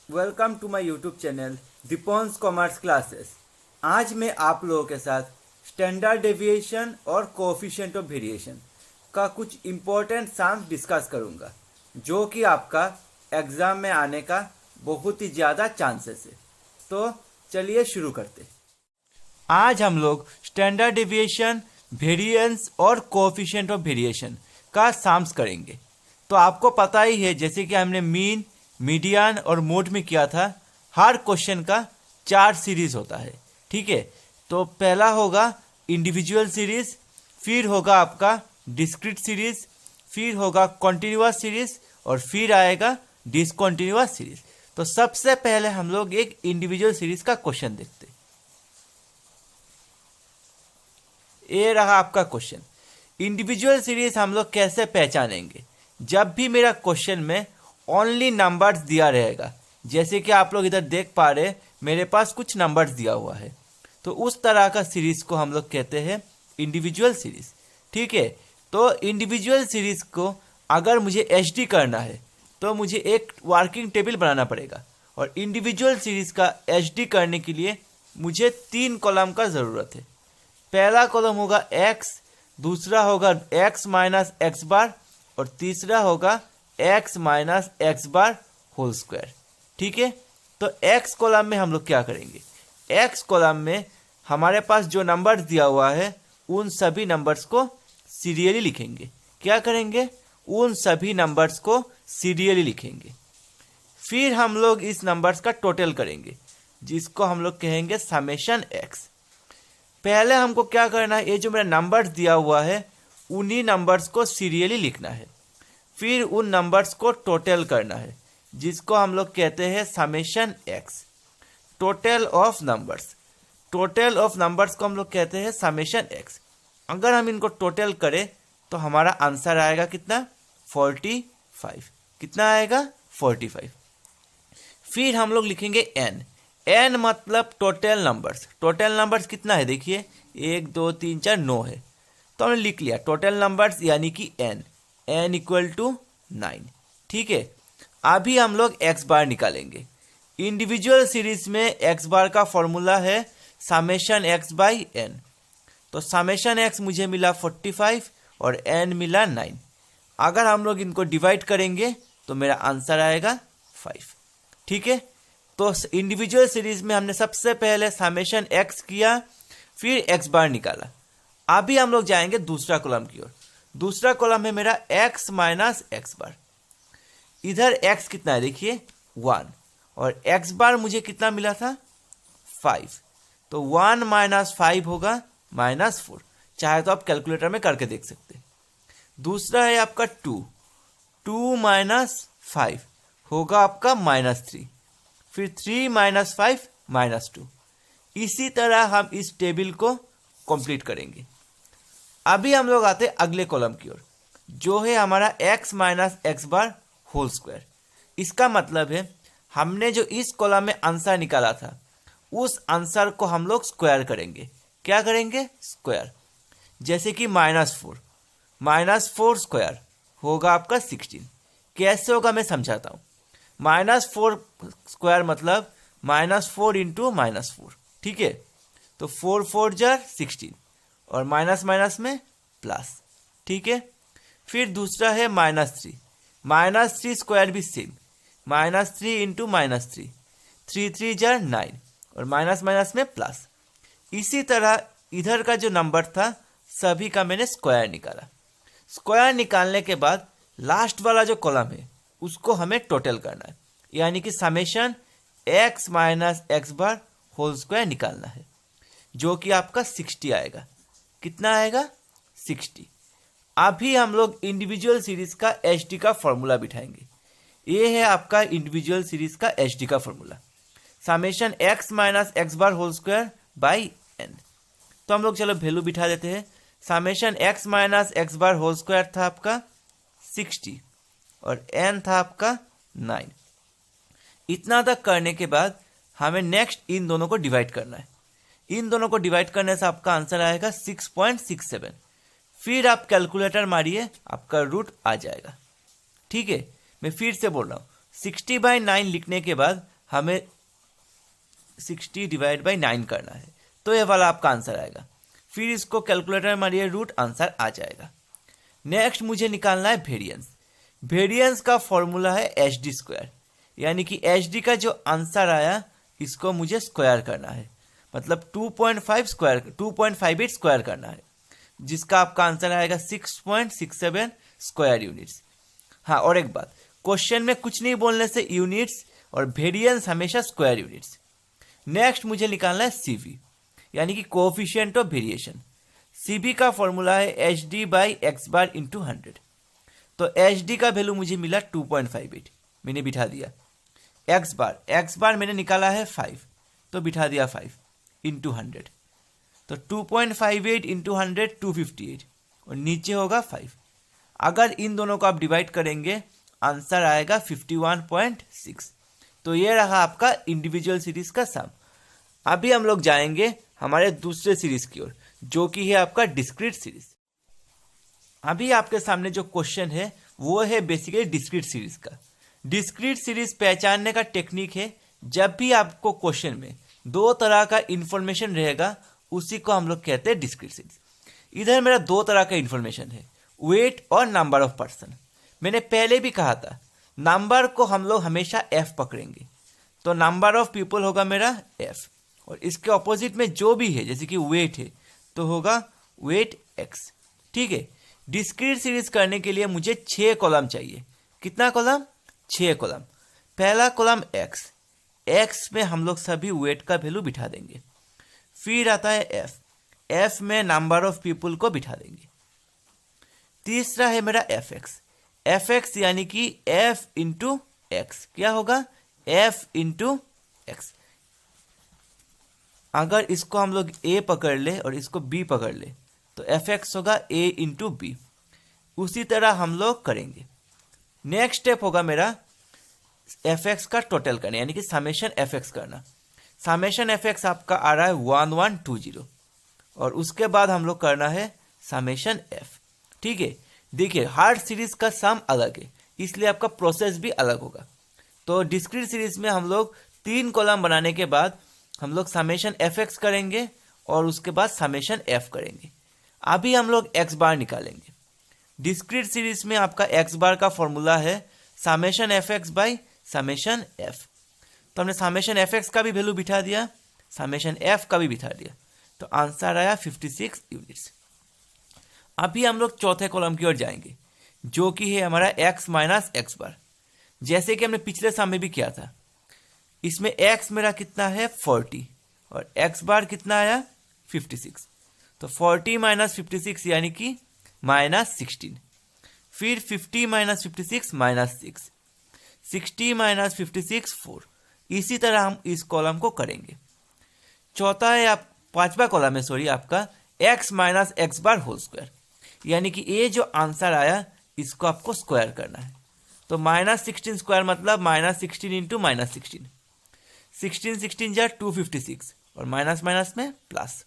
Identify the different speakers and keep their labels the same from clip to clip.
Speaker 1: Welcome to my YouTube channel Deepon's commerce classes. आज मैं आप लोगों के साथ स्टैंडर्ड डेविएशन और कोएफिशिएंट ऑफ वेरिएशन का कुछ इम्पोर्टेंट सम्स डिस्कस करूंगा, जो कि आपका एग्ज़ाम में आने का बहुत ही ज़्यादा चांसेस है। तो चलिए शुरू करते। आज हम लोग स्टैंडर्ड डेविएशन, वेरिएंस और कोएफिशिएंट ऑफ वेरिएशन का सम्स करेंगे। तो आपको पता ही है, जैसे कि हमने मीन, मीडियन और मोड में किया था, हर क्वेश्चन का 4 सीरीज होता है। ठीक है, तो पहला होगा इंडिविजुअल सीरीज, फिर होगा आपका डिस्क्रीट सीरीज, फिर होगा कॉन्टिन्यूअस सीरीज और फिर आएगा डिसकॉन्टिन्यूअस सीरीज। तो सबसे पहले हम लोग एक इंडिविजुअल सीरीज का क्वेश्चन देखते हैं। ये रहा आपका क्वेश्चन। इंडिविजुअल सीरीज हम लोग कैसे पहचानेंगे? जब भी मेरा क्वेश्चन में ओनली नंबर्स दिया रहेगा, जैसे कि आप लोग इधर देख पा रहे, मेरे पास कुछ नंबर्स दिया हुआ है, तो उस तरह का सीरीज को हम लोग कहते हैं इंडिविजुअल सीरीज। ठीक है, तो इंडिविजुअल सीरीज को अगर मुझे एचडी करना है तो मुझे एक वर्किंग टेबल बनाना पड़ेगा, और इंडिविजुअल सीरीज का एचडी करने के लिए मुझे 3 कॉलम का ज़रूरत है। पहला कॉलम होगा एक्स, दूसरा होगा एक्स माइनस एक्स बार और तीसरा होगा x minus x bar whole square. ठीक है, तो एक्स कॉलम में हम लोग क्या करेंगे? एक्स कॉलम में हमारे पास जो नंबर दिया हुआ है उन सभी नंबर्स को सीरियली लिखेंगे। क्या करेंगे? उन सभी नंबर्स को सीरियली लिखेंगे। फिर हम लोग इस नंबर्स का टोटल करेंगे, जिसको हम लोग कहेंगे समेशन एक्स। पहले हमको क्या करना है? ये जो मेरा नंबर्स दिया हुआ है उन्हीं नंबर्स को सीरियली लिखना है, फिर उन नंबर्स को टोटल करना है, जिसको हम लोग कहते हैं summation x. Total of numbers, total of numbers को हम लोग कहते हैं समेशन एक्स। अगर हम इनको टोटल करें तो हमारा आंसर आएगा कितना? 45। कितना आएगा? 45। फिर हम लोग लिखेंगे एन। एन मतलब टोटल नंबर्स। टोटल नंबर्स कितना है? देखिए 1 2 3 4 9 है, तो हमने लिख लिया टोटल नंबर्स, यानी कि एन। N equal to 9। ठीक है, अभी हम लोग एक्स बार निकालेंगे। इंडिविजुअल सीरीज में एक्स बार का फॉर्मूला है समेशन एक्स बाई एन। तो समेशन एक्स मुझे मिला 45 और एन मिला 9। अगर हम लोग इनको डिवाइड करेंगे तो मेरा आंसर आएगा 5। ठीक है, तो इंडिविजुअल सीरीज में हमने सबसे पहले समेशन एक्स किया, फिर एक्स बार निकाला। अभी हम लोग जाएंगे दूसरा कॉलम की ओर। दूसरा कॉलम है मेरा x माइनस एक्स बार। इधर x कितना है? देखिए 1, और x बार मुझे कितना मिला था? 5। तो 1 माइनस 5 होगा -4। चाहे तो आप कैलकुलेटर में करके देख सकते हैं। दूसरा है आपका 2 माइनस 5 होगा आपका -3, फिर 3 माइनस 5 -2। इसी तरह हम इस टेबल को कंप्लीट करेंगे। अभी हम लोग आते हैं अगले कॉलम की ओर, जो है हमारा x minus x bar whole square. इसका मतलब है हमने जो इस कॉलम में आंसर निकाला था, उस आंसर को हम लोग स्क्वायर करेंगे। क्या करेंगे? स्क्वायर। जैसे कि -4 स्क्वायर होगा आपका 16। कैसे होगा मैं समझाता हूँ। -4 स्क्वायर मतलब -4 इंटू -4। ठीक है, तो 4 4 जार 16 और माइनस माइनस में प्लस। ठीक है, फिर दूसरा है -3 स्क्वायर भी सेम, -3 इंटू -3, 3 3 जार 9 और माइनस माइनस में प्लस। इसी तरह इधर का जो नंबर था सभी का मैंने स्क्वायर निकाला। स्क्वायर निकालने के बाद लास्ट वाला जो कॉलम है उसको हमें टोटल करना है, यानी कि summation x minus x bar whole square निकालना है, जो कि आपका 60 आएगा। कितना आएगा? 60। अभी हम लोग इंडिविजुअल सीरीज का एचडी का फॉर्मूला बिठाएंगे। ये है आपका इंडिविजुअल सीरीज का एचडी का formula, summation x minus x bar whole square by n. तो हम लोग चलो वैल्यू बिठा देते हैं। Summation x minus x bar whole square था आपका 60 और एन था आपका 9। इतना तक करने के बाद हमें नेक्स्ट इन दोनों को डिवाइड करना है। इन दोनों को डिवाइड करने से आपका आंसर आएगा 6.67। फिर आप कैलकुलेटर मारिए, आपका रूट आ जाएगा। ठीक है, मैं फिर से बोल रहा हूँ, 60/9 लिखने के बाद हमें 60 डिवाइड बाई 9 करना है, तो ये वाला आपका आंसर आएगा। फिर इसको कैलकुलेटर मारिए, रूट, आंसर आ जाएगा। नेक्स्ट मुझे निकालना है वेरिएंस। वेरिएंस का फॉर्मूला है एच डी स्क्वायर, यानी कि एच डी का जो आंसर आया इसको मुझे स्क्वायर करना है, मतलब 2.58 स्क्वायर करना है, जिसका आपका आंसर आएगा 6.67 स्क्वायर यूनिट्स। हाँ, और एक बात, क्वेश्चन में कुछ नहीं बोलने से यूनिट्स और वेरिएंस हमेशा स्क्वायर यूनिट्स। नेक्स्ट मुझे निकालना है सीवी, यानी कि कोएफिशिएंट ऑफ वेरिएशन। सीवी का फॉर्मूला है H D by x bar into 100। तो एच डी का वैल्यू मुझे मिला 2.58, मैंने बिठा दिया। एक्स बार मैंने निकाला है 5, तो बिठा दिया 5 इंटू 100। तो 2.58 इंटू 100 258, और नीचे होगा 5। अगर इन दोनों को आप डिवाइड करेंगे आंसर आएगा 51.6। तो ये रहा आपका इंडिविजुअल सीरीज का सम। अभी हम लोग जाएंगे हमारे दूसरे सीरीज की ओर, जो कि है आपका डिस्क्रीट सीरीज। अभी आपके सामने जो क्वेश्चन है वो है बेसिकली डिस्क्रीट सीरीज का। डिस्क्रीट सीरीज पहचानने का टेक्निक है, जब भी आपको क्वेश्चन में दो तरह का इंफॉर्मेशन रहेगा उसी को हम लोग कहते हैं डिस्क्रीट सीरीज। इधर मेरा दो तरह का इंफॉर्मेशन है, वेट और नंबर ऑफ पर्सन। मैंने पहले भी कहा था नंबर को हम लोग हमेशा एफ पकड़ेंगे, तो नंबर ऑफ पीपल होगा मेरा एफ, और इसके ऑपोजिट में जो भी है जैसे कि वेट है तो होगा वेट एक्स। ठीक है, डिस्क्रीट सीरीज करने के लिए मुझे 6 कॉलम चाहिए। कितना कॉलम? 6 कॉलम। पहला कॉलम एक्स, एक्स में हम लोग सभी वेट का वैल्यू बिठा देंगे। फिर आता है एफ, एफ में नंबर ऑफ पीपल को बिठा देंगे। तीसरा है मेरा एफ एक्स, एफ एक्स यानी कि एफ इंटू एक्स। क्या होगा? F into x. अगर इसको हम लोग ए पकड़ ले और इसको बी पकड़ ले तो एफ एक्स होगा ए इंटू बी। उसी तरह हम लोग करेंगे। नेक्स्ट स्टेप होगा मेरा एफ एक्स का टोटल करना, यानी कि समेशन एफ एक्स करना। समेशन एफ एक्स आपका आ रहा है 1120, और उसके बाद हम लोग करना है समेशन एफ। ठीक है, देखिए हर सीरीज का सम अलग है, इसलिए आपका प्रोसेस भी अलग होगा। तो डिस्क्रीट सीरीज में हम लोग 3 कॉलम बनाने के बाद हम लोग समेशन एफ एक्स करेंगे और उसके बाद समेशन एफ करेंगे। अभी हम लोग एक्स बार निकालेंगे। डिस्क्रीट सीरीज में आपका एक्स बार का फॉर्मूला है summation f x by summation f. तो हमने समेशन एफ एक्स का भी वैल्यू बिठा दिया, समेशन एफ का भी बिठा दिया, तो आंसर आया 56 यूनिट्स। अभी हम लोग चौथे कॉलम की ओर जाएंगे, जो कि है हमारा एक्स माइनस एक्स बार। जैसे कि हमने पिछले सम में भी किया था, इसमें एक्स मेरा कितना है 40 और एक्स बार कितना आया 56। तो 40 माइनस 56 यानी कि माइनस 16। फिर 50 माइनस 56 माइनस 6, 60 माइनस 56 4। इसी तरह हम इस कॉलम को करेंगे। चौथा है पांचवा कॉलम है आपका x minus x bar whole square, यानी कि ये जो आंसर आया इसको आपको स्क्वायर करना है। तो माइनस 16 स्क्वायर मतलब माइनस 16 इंटू माइनस 16, 16 जा 256 और माइनस माइनस में प्लस।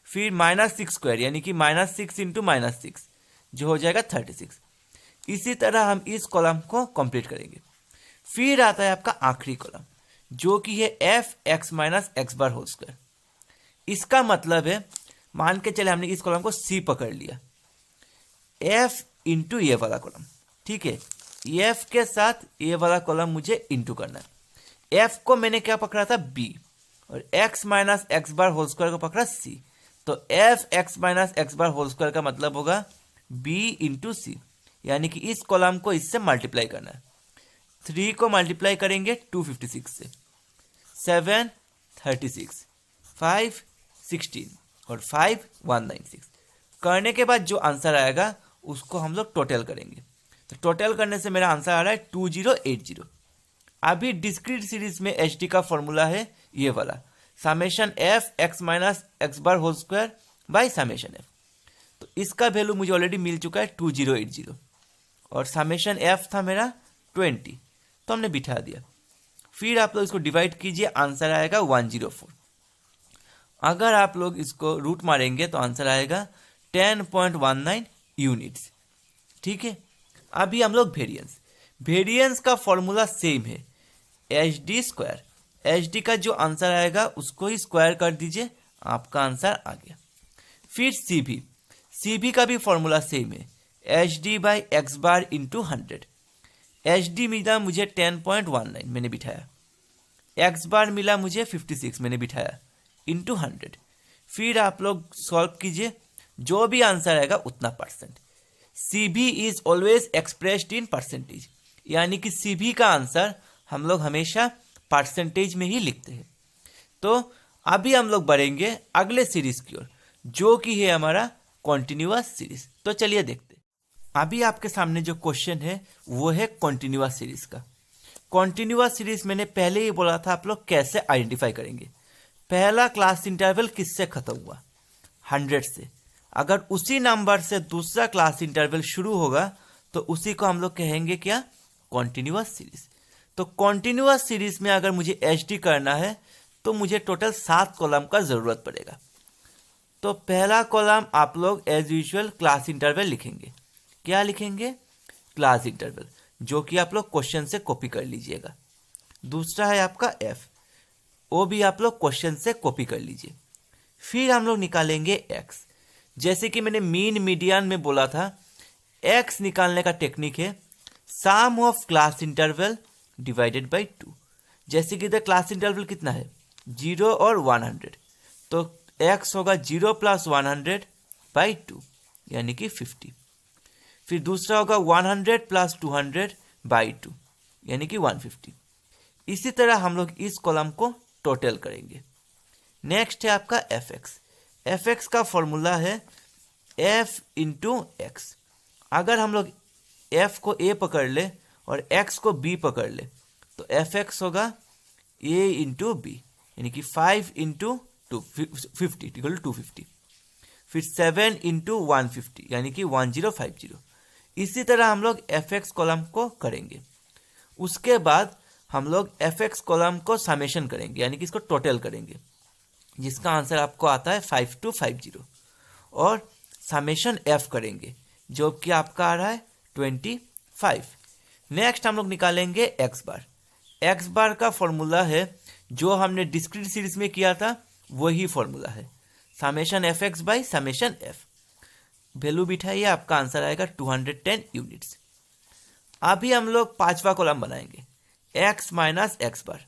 Speaker 1: फिर माइनस 6 स्क्वायर यानी कि माइनस 6 इंटू माइनस 6 जो हो जाएगा 36। इसी तरह हम इस कॉलम को कंप्लीट करेंगे। फिर आता है आपका आखिरी कॉलम, जो कि है f x minus x bar whole square. इसका मतलब है मान के चले हमने इस कॉलम को सी पकड़ लिया, एफ इंटू ये वाला कॉलम। ठीक है, एफ के साथ ये वाला कॉलम मुझे इंटू करना है। एफ को मैंने क्या पकड़ा था बी, और x minus x bar whole square को पकड़ा सी। तो f x minus x bar whole square का मतलब होगा बी इंटू सी, यानी कि इस कॉलम को इससे मल्टीप्लाई करना है। 3 को मल्टीप्लाई करेंगे 256 से, 7 36, 5 16 और 5 196। करने के बाद जो आंसर आएगा उसको हम लोग टोटल करेंगे। तो टोटल करने से मेरा आंसर आ रहा है 2080। अभी डिस्क्रीट सीरीज में एच डी का फॉर्मूला है ये वाला, summation f x minus x bar whole square by summation f. तो इसका वैल्यू मुझे ऑलरेडी मिल चुका है 2080, और समेशन एफ था मेरा 20, तो हमने बिठा दिया। फिर आप लोग इसको डिवाइड कीजिए, आंसर आएगा 104। अगर आप लोग इसको रूट मारेंगे तो आंसर आएगा 10.19 यूनिट्स। ठीक है, अभी हम लोग वेरिएंस का फॉर्मूला सेम है, H D square. H D का जो आंसर आएगा उसको ही स्क्वायर कर दीजिए, आपका आंसर आ गया। फिर सी भी का भी फॉर्मूला सेम है, H D by x bar into 100। H D मिला मुझे 10.19 मैंने बिठाया, एक्स बार मिला मुझे 56 मैंने बिठाया, इंटू 100। फिर आप लोग सॉल्व कीजिए, जो भी आंसर आएगा उतना परसेंट। सी भी is always expressed in percentage, यानी कि सी भी का आंसर हम लोग हमेशा परसेंटेज में ही लिखते हैं। तो अभी हम लोग बढ़ेंगे अगले सीरीज की ओर, जो कि है हमारा कॉन्टिन्यूअस सीरीज। तो चलिए देखते हैं। अभी आपके सामने जो क्वेश्चन है वो है कॉन्टिन्यूअस सीरीज का। कॉन्टिन्यूअस सीरीज मैंने पहले ही बोला था आप लोग कैसे आइडेंटिफाई करेंगे। पहला क्लास इंटरवल किससे खत्म हुआ, 100 से। अगर उसी नंबर से दूसरा क्लास इंटरवल शुरू होगा तो उसी को हम लोग कहेंगे क्या, कॉन्टिन्यूअस सीरीज। तो कॉन्टिन्यूअस सीरीज में अगर मुझे एचडी करना है तो मुझे टोटल 7 कॉलम का जरूरत पड़ेगा। तो पहला कॉलम आप लोग एज यूजुअल क्लास इंटरवल लिखेंगे। क्या लिखेंगे, क्लास इंटरवल, जो कि आप लोग क्वेश्चन से कॉपी कर लीजिएगा। दूसरा है आपका एफ, वो भी आप लोग क्वेश्चन से कॉपी कर लीजिए। फिर हम लोग निकालेंगे एक्स। जैसे कि मैंने मीन मीडियन में बोला था, एक्स निकालने का टेक्निक है sum of class interval divided by 2। जैसे कि इधर क्लास इंटरवल कितना है, 0 और 100, तो एक्स होगा 0 प्लस 100 बाई 2, यानी कि 50। फिर दूसरा होगा 100 प्लस 200 बाई 2, यानी कि 150। इसी तरह हम लोग इस कॉलम को टोटल करेंगे। नेक्स्ट है आपका एफ एक्स। एफ एक्स का फॉर्मूला है एफ इंटू एक्स। अगर हम लोग एफ को ए पकड़ ले और एक्स को बी पकड़ ले तो एफ एक्स होगा ए इंटू बी, यानी कि 5 इंटू 50 इक्वल टू 250। फिर 7 इंटू 150, यानी कि 1050। इसी तरह हम लोग एफ एक्स कॉलम को करेंगे। उसके बाद हम लोग एफ एक्स कॉलम को समेशन करेंगे, यानी कि इसको टोटल करेंगे, जिसका आंसर आपको आता है 5250। और समेशन एफ करेंगे, जो कि आपका आ रहा है 25। नेक्स्ट हम लोग निकालेंगे एक्स बार। एक्स बार का फॉर्मूला है जो हमने डिस्क्रीट सीरीज में किया था, वही फॉर्मूला है summation f x by summation f. Value बिठाइए, आपका आंसर आएगा 210 यूनिट्स। अभी हम लोग पांचवा कॉलम बनाएंगे, एक्स माइनस एक्स बार।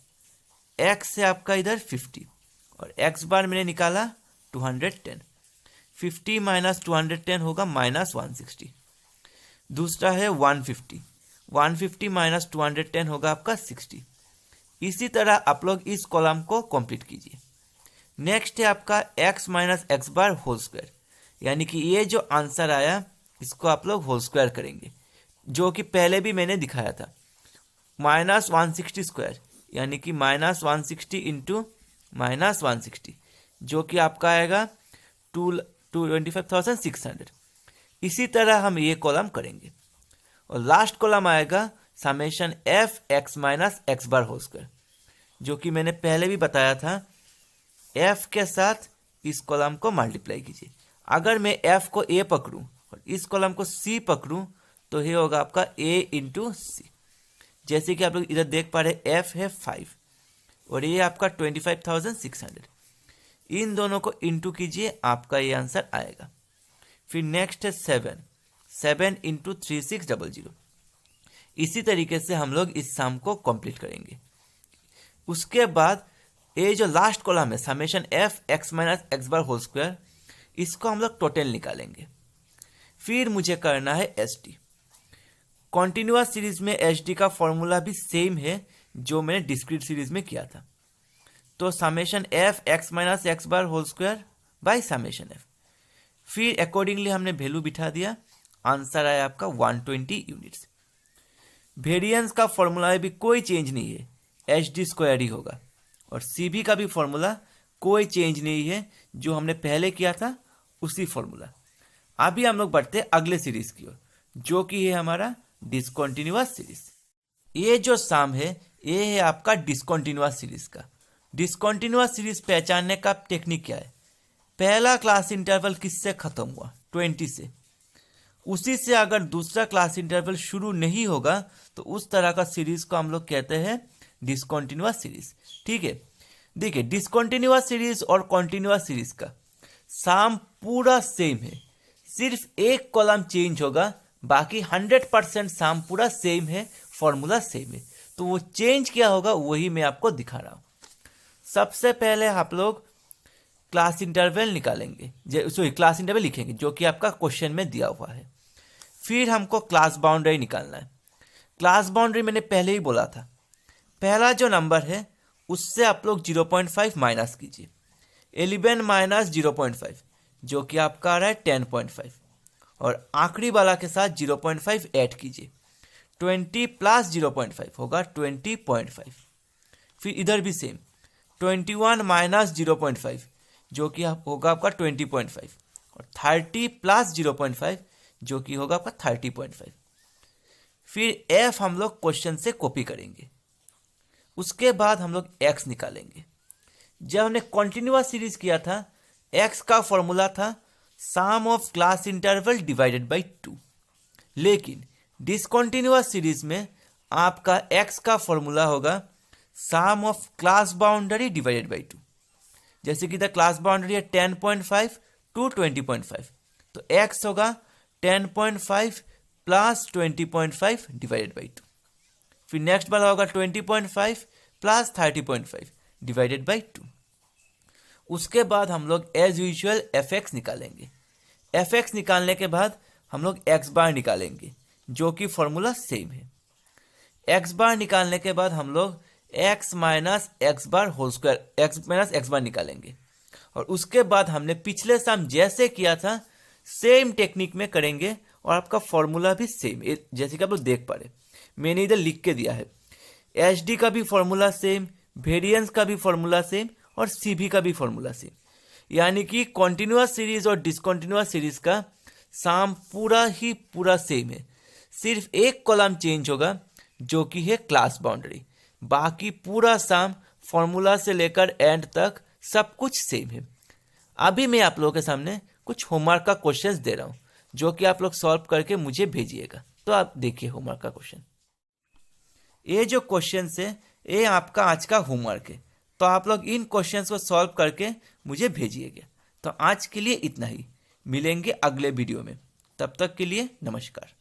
Speaker 1: एक्स से आपका इधर 50 और एक्स बार मैंने निकाला 210। 50 माइनस 210 होगा माइनस 160। दूसरा है 150, 150 माइनस 210 होगा आपका 60। इसी तरह आप लोग इस कॉलम को कंप्लीट कीजिए। नेक्स्ट है आपका x minus x bar whole square, यानी कि ये जो आंसर आया इसको आप लोग होल स्क्वायर करेंगे, जो कि पहले भी मैंने दिखाया था। माइनस 160 स्क्वायर, यानी कि माइनस 160 इंटू माइनस 160, जो कि आपका आएगा 25,600। इसी तरह हम ये कॉलम करेंगे। और लास्ट कॉलम आएगा summation f x minus x bar whole square, जो कि मैंने पहले भी बताया था। एफ के साथ इस कॉलम को मल्टीप्लाई कीजिए। अगर मैं एफ को ए पकड़ूं और इस कॉलम को सी पकड़ूं तो ये होगा आपका ए इंटू सी। जैसे कि आप लोग इधर देख पा रहे, एफ है 5 और ये आपका 25,600। इन दोनों को इंटू कीजिए, आपका ये आंसर आएगा। फिर नेक्स्ट है 7 इंटू 3600। इसी तरीके से हम लोग इस सम को कंप्लीट करेंगे। उसके बाद ये जो लास्ट कॉलम है summation f x minus x bar whole square, इसको हम लोग टोटल निकालेंगे। फिर मुझे करना है एच डी। कॉन्टिन्यूअस सीरीज में एच डी का फॉर्मूला भी सेम है जो मैंने डिस्क्रीट सीरीज में किया था। तो summation f x minus x bar whole square by summation f. फिर अकॉर्डिंगली हमने वैल्यू बिठा दिया, आंसर आया आपका 120 यूनिट्स। वेरिएंस का फॉर्मूला में भी कोई चेंज नहीं है, एच डी स्क्वायर ही होगा। और सी भी का भी फॉर्मूला कोई चेंज नहीं है, जो हमने पहले किया था उसी फॉर्मूला। अभी हम लोग बढ़ते हैं अगले सीरीज की ओर, जो कि है हमारा डिसकंटिन्यूअस सीरीज। ये जो सम है ये है आपका डिसकंटिन्यूअस सीरीज का। डिसकंटिन्यूअस सीरीज पहचानने का टेक्निक क्या है? पहला क्लास इंटरवल किससे खत्म हुआ? 20 से। उसी से अगर दूसरा क्लास इंटरवल शुरू नहीं होगा तो उस तरह का सीरीज को हम लोग कहते हैं डिसकंटिन्यूअस सीरीज। ठीक है, देखिए डिसकंटिन्यूअस सीरीज और कॉन्टिन्यूअस सीरीज का सम पूरा सेम है, सिर्फ एक कॉलम चेंज होगा, बाकी 100% सम पूरा सेम है, फॉर्मूला सेम है। तो वो चेंज क्या होगा वही मैं आपको दिखा रहा हूँ। सबसे पहले आप लोग क्लास इंटरवल निकालेंगे, क्लास इंटरवल लिखेंगे जो कि आपका क्वेश्चन में दिया हुआ है। फिर हमको क्लास बाउंड्री निकालना है। क्लास बाउंड्री मैंने पहले ही बोला था, पहला जो नंबर है उससे आप लोग 0.5 माइनस कीजिए, 11 माइनस 0.5 जो कि आपका आ रहा है 10.5, और आखिरी वाला के साथ 0.5 ऐड कीजिए, 20 प्लस 0.5 होगा 20.5। फिर इधर भी सेम 21 माइनस 0.5 जो कि होगा आपका 20.5, और 30 प्लस 0.5 जो कि होगा आपका 30.5। फिर f हम लोग क्वेश्चन से कॉपी करेंगे। उसके बाद हम लोग x निकालेंगे। जब हमने कॉन्टिन्यूअस सीरीज किया था, x का फॉर्मूला था sum of class interval divided by 2, लेकिन डिसकंटिन्यूअस सीरीज में आपका x का फॉर्मूला होगा sum of class boundary divided by 2। जैसे कि द क्लास बाउंड्री है 10.5 टू 20.5, तो x होगा 10.5 प्लस 20.5 डिवाइडेड बाई 2। फिर नेक्स्ट वाला होगा 20.5 प्लस 30.5 डिवाइडेड बाई 2। उसके बाद हम लोग एज यूजुअल fx निकालेंगे। fx निकालने के बाद हम लोग x बार निकालेंगे जो कि फॉर्मूला सेम है। x बार निकालने के बाद हम लोग x minus x bar whole square, x minus x bar निकालेंगे, और उसके बाद हमने पिछले सम जैसे किया था सेम टेक्निक में करेंगे, और आपका फॉर्मूला भी सेम, जैसे कि आप लोग देख पा रहे, मैंने इधर लिख के दिया है। HD का भी फॉर्मूला सेम, वेरिएंस का भी फॉर्मूला सेम, और CV का भी फॉर्मूला सेम। यानी कि कॉन्टिन्यूअस सीरीज और डिसकंटिन्यूअस सीरीज का सम पूरा सेम है, सिर्फ एक कॉलम चेंज होगा जो कि है क्लास बाउंड्री, बाकी पूरा सम फॉर्मूला से लेकर एंड तक सब कुछ सेम है। अभी मैं आप लोगों के सामने कुछ होमवर्क का क्वेश्चंस दे रहा हूँ जो कि आप लोग सॉल्व करके मुझे भेजिएगा। तो आप देखिए होमवर्क का क्वेश्चन। ये जो क्वेश्चन है ये आपका आज का होमवर्क है, तो आप लोग इन क्वेश्चंस को सॉल्व करके मुझे भेजिएगा। तो आज के लिए इतना ही, मिलेंगे अगले वीडियो में, तब तक के लिए नमस्कार।